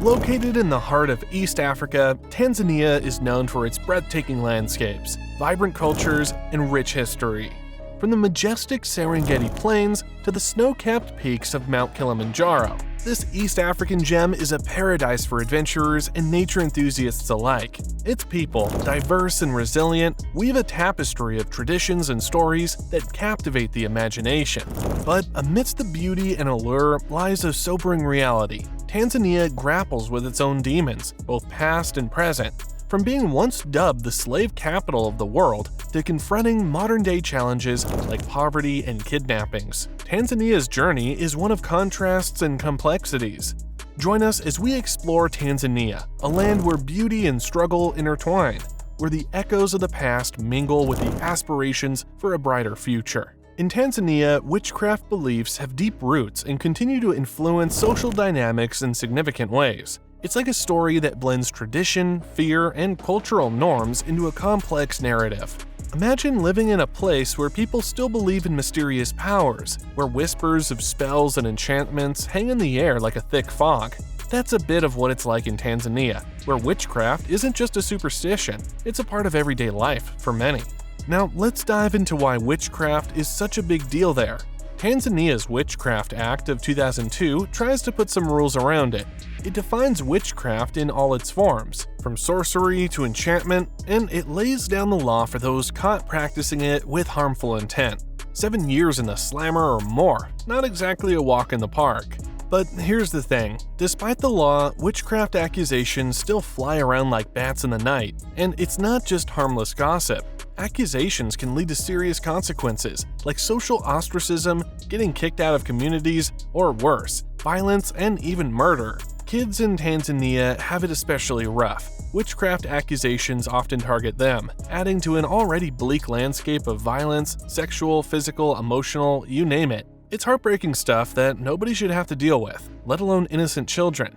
Located in the heart of East Africa, Tanzania is known for its breathtaking landscapes, vibrant cultures, and rich history. From the majestic Serengeti plains to the snow-capped peaks of Mount Kilimanjaro, this East African gem is a paradise for adventurers and nature enthusiasts alike. Its people, diverse and resilient, weave a tapestry of traditions and stories that captivate the imagination. But amidst the beauty and allure lies a sobering reality. Tanzania grapples with its own demons, both past and present. From being once dubbed the slave capital of the world to confronting modern-day challenges like poverty and kidnappings, Tanzania's journey is one of contrasts and complexities. Join us as we explore Tanzania, a land where beauty and struggle intertwine, where the echoes of the past mingle with the aspirations for a brighter future. In Tanzania, witchcraft beliefs have deep roots and continue to influence social dynamics in significant ways. It's like a story that blends tradition, fear, and cultural norms into a complex narrative. Imagine living in a place where people still believe in mysterious powers, where whispers of spells and enchantments hang in the air like a thick fog. That's a bit of what it's like in Tanzania, where witchcraft isn't just a superstition, it's a part of everyday life for many. Now, let's dive into why witchcraft is such a big deal there. Tanzania's Witchcraft Act of 2002 tries to put some rules around it. It defines witchcraft in all its forms, from sorcery to enchantment, and it lays down the law for those caught practicing it with harmful intent. 7 years in the slammer or more, not exactly a walk in the park. But here's the thing, despite the law, witchcraft accusations still fly around like bats in the night, and it's not just harmless gossip. Accusations can lead to serious consequences, like social ostracism, getting kicked out of communities, or worse, violence and even murder. Kids in Tanzania have it especially rough. Witchcraft accusations often target them, adding to an already bleak landscape of violence, sexual, physical, emotional, you name it. It's heartbreaking stuff that nobody should have to deal with, let alone innocent children.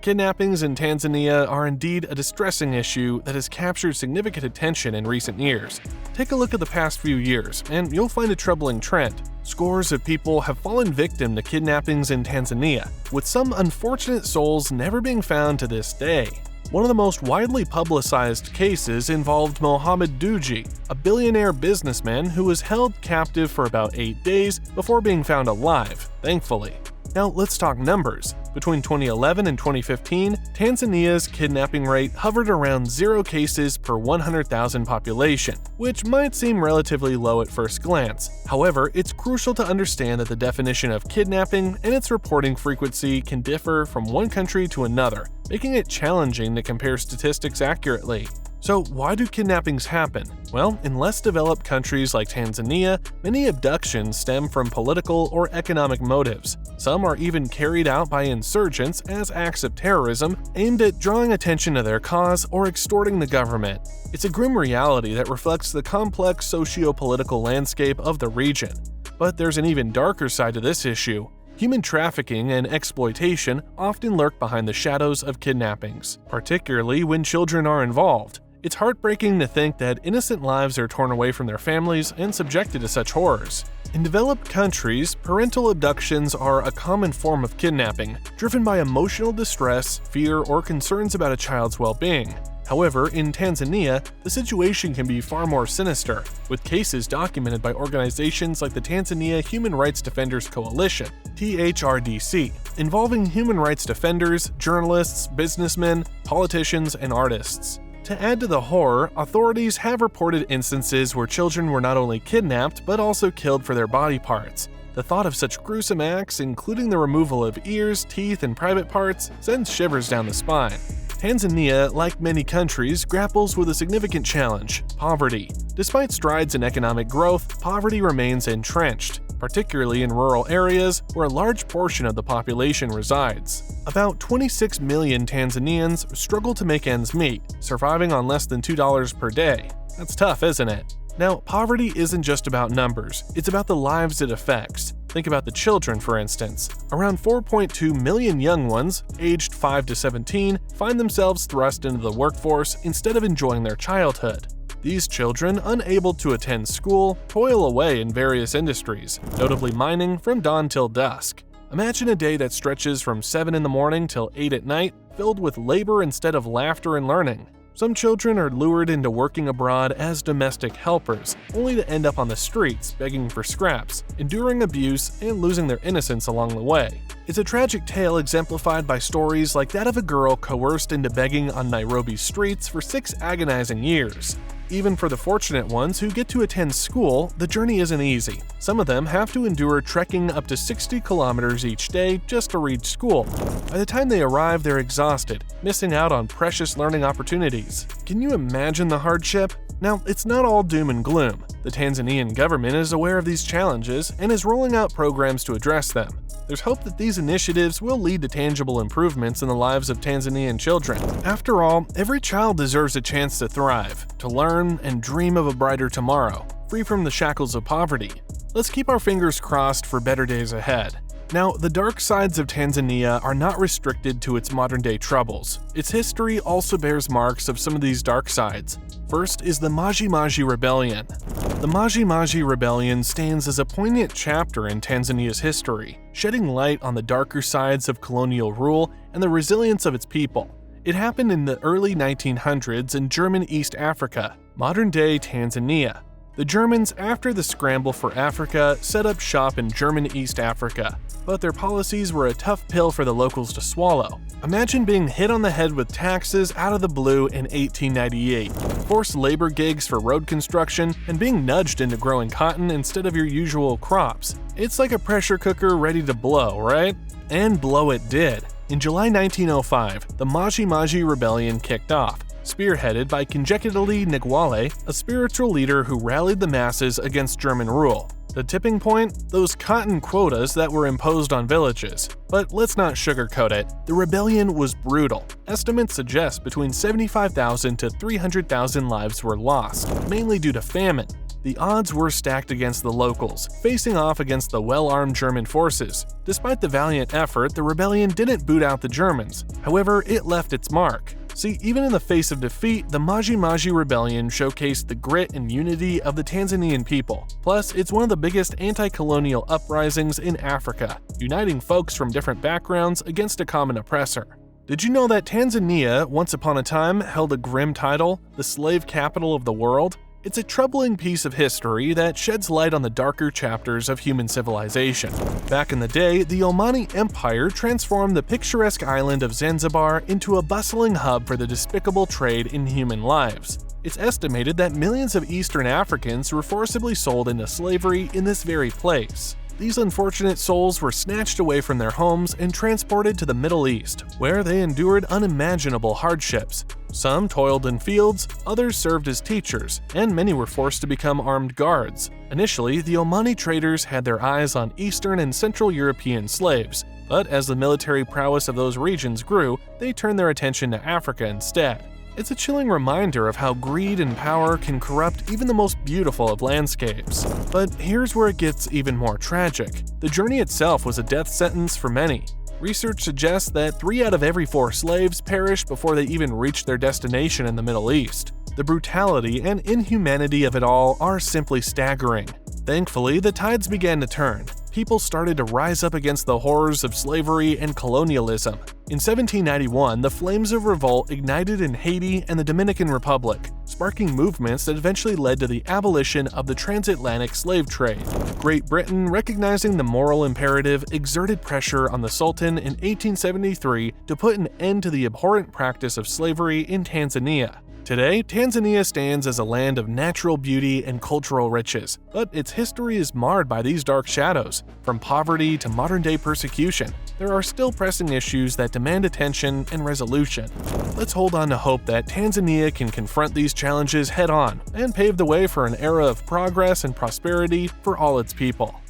Kidnappings in Tanzania are indeed a distressing issue that has captured significant attention in recent years. Take a look at the past few years, and you'll find a troubling trend. Scores of people have fallen victim to kidnappings in Tanzania, with some unfortunate souls never being found to this day. One of the most widely publicized cases involved Mohammed Dewji, a billionaire businessman who was held captive for about 8 days before being found alive, thankfully. Now let's talk numbers. Between 2011 and 2015, Tanzania's kidnapping rate hovered around 0 cases per 100,000 population, which might seem relatively low at first glance. However, it's crucial to understand that the definition of kidnapping and its reporting frequency can differ from one country to another, making it challenging to compare statistics accurately. So why do kidnappings happen? Well, in less developed countries like Tanzania, many abductions stem from political or economic motives. Some are even carried out by insurgents as acts of terrorism aimed at drawing attention to their cause or extorting the government. It's a grim reality that reflects the complex socio-political landscape of the region. But there's an even darker side to this issue. Human trafficking and exploitation often lurk behind the shadows of kidnappings, particularly when children are involved. It's heartbreaking to think that innocent lives are torn away from their families and subjected to such horrors. In developed countries, parental abductions are a common form of kidnapping, driven by emotional distress, fear, or concerns about a child's well-being. However, in Tanzania, the situation can be far more sinister, with cases documented by organizations like the Tanzania Human Rights Defenders Coalition, THRDC, involving human rights defenders, journalists, businessmen, politicians, and artists. To add to the horror, authorities have reported instances where children were not only kidnapped but also killed for their body parts. The thought of such gruesome acts, including the removal of ears, teeth, and private parts, sends shivers down the spine. Tanzania, like many countries, grapples with a significant challenge: poverty. Despite strides in economic growth, poverty remains entrenched, particularly in rural areas where a large portion of the population resides. About 26 million Tanzanians struggle to make ends meet, surviving on less than $2 per day. That's tough, isn't it? Now, poverty isn't just about numbers, it's about the lives it affects. Think about the children, for instance. Around 4.2 million young ones, aged 5 to 17, find themselves thrust into the workforce instead of enjoying their childhood. These children, unable to attend school, toil away in various industries, notably mining from dawn till dusk. Imagine a day that stretches from 7 in the morning till 8 at night, filled with labor instead of laughter and learning. Some children are lured into working abroad as domestic helpers, only to end up on the streets begging for scraps, enduring abuse, and losing their innocence along the way. It's a tragic tale exemplified by stories like that of a girl coerced into begging on Nairobi's streets for 6 agonizing years. Even for the fortunate ones who get to attend school, the journey isn't easy. Some of them have to endure trekking up to 60 kilometers each day just to reach school. By the time they arrive, they're exhausted, missing out on precious learning opportunities. Can you imagine the hardship? Now, it's not all doom and gloom. The Tanzanian government is aware of these challenges and is rolling out programs to address them. There's hope that these initiatives will lead to tangible improvements in the lives of Tanzanian children. After all, every child deserves a chance to thrive, to learn, and dream of a brighter tomorrow, free from the shackles of poverty. Let's keep our fingers crossed for better days ahead. Now, the dark sides of Tanzania are not restricted to its modern-day troubles. Its history also bears marks of some of these dark sides. First is the Maji Rebellion. The Maji Rebellion stands as a poignant chapter in Tanzania's history, shedding light on the darker sides of colonial rule and the resilience of its people. It happened in the early 1900s in German East Africa, modern-day Tanzania. The Germans, after the scramble for Africa, set up shop in German East Africa, but their policies were a tough pill for the locals to swallow. Imagine being hit on the head with taxes out of the blue in 1898, forced labor gigs for road construction, and being nudged into growing cotton instead of your usual crops. It's like a pressure cooker ready to blow, right? And blow it did. In July 1905, the Maji Rebellion kicked off, spearheaded by Kinjeketili Ngwale, a spiritual leader who rallied the masses against German rule. The tipping point? Those cotton quotas that were imposed on villages. But let's not sugarcoat it. The rebellion was brutal. Estimates suggest between 75,000 to 300,000 lives were lost, mainly due to famine. The odds were stacked against the locals, facing off against the well-armed German forces. Despite the valiant effort, the rebellion didn't boot out the Germans. However, it left its mark. See, even in the face of defeat, the Maji Rebellion showcased the grit and unity of the Tanzanian people. Plus, it's one of the biggest anti-colonial uprisings in Africa, uniting folks from different backgrounds against a common oppressor. Did you know that Tanzania, once upon a time, held a grim title, the slave capital of the world? It's a troubling piece of history that sheds light on the darker chapters of human civilization. Back in the day, the Omani Empire transformed the picturesque island of Zanzibar into a bustling hub for the despicable trade in human lives. It's estimated that millions of Eastern Africans were forcibly sold into slavery in this very place. These unfortunate souls were snatched away from their homes and transported to the Middle East, where they endured unimaginable hardships. Some toiled in fields, others served as teachers, and many were forced to become armed guards. Initially, the Omani traders had their eyes on Eastern and Central European slaves, but as the military prowess of those regions grew, they turned their attention to Africa instead. It's a chilling reminder of how greed and power can corrupt even the most beautiful of landscapes. But here's where it gets even more tragic. The journey itself was a death sentence for many. Research suggests that 3 out of every 4 slaves perished before they even reached their destination in the Middle East. The brutality and inhumanity of it all are simply staggering. Thankfully, the tides began to turn. People started to rise up against the horrors of slavery and colonialism. In 1791, the flames of revolt ignited in Haiti and the Dominican Republic, sparking movements that eventually led to the abolition of the transatlantic slave trade. Great Britain, recognizing the moral imperative, exerted pressure on the Sultan in 1873 to put an end to the abhorrent practice of slavery in Tanzania. Today, Tanzania stands as a land of natural beauty and cultural riches, but its history is marred by these dark shadows. From poverty to modern-day persecution, there are still pressing issues that demand attention and resolution. Let's hold on to hope that Tanzania can confront these challenges head-on and pave the way for an era of progress and prosperity for all its people.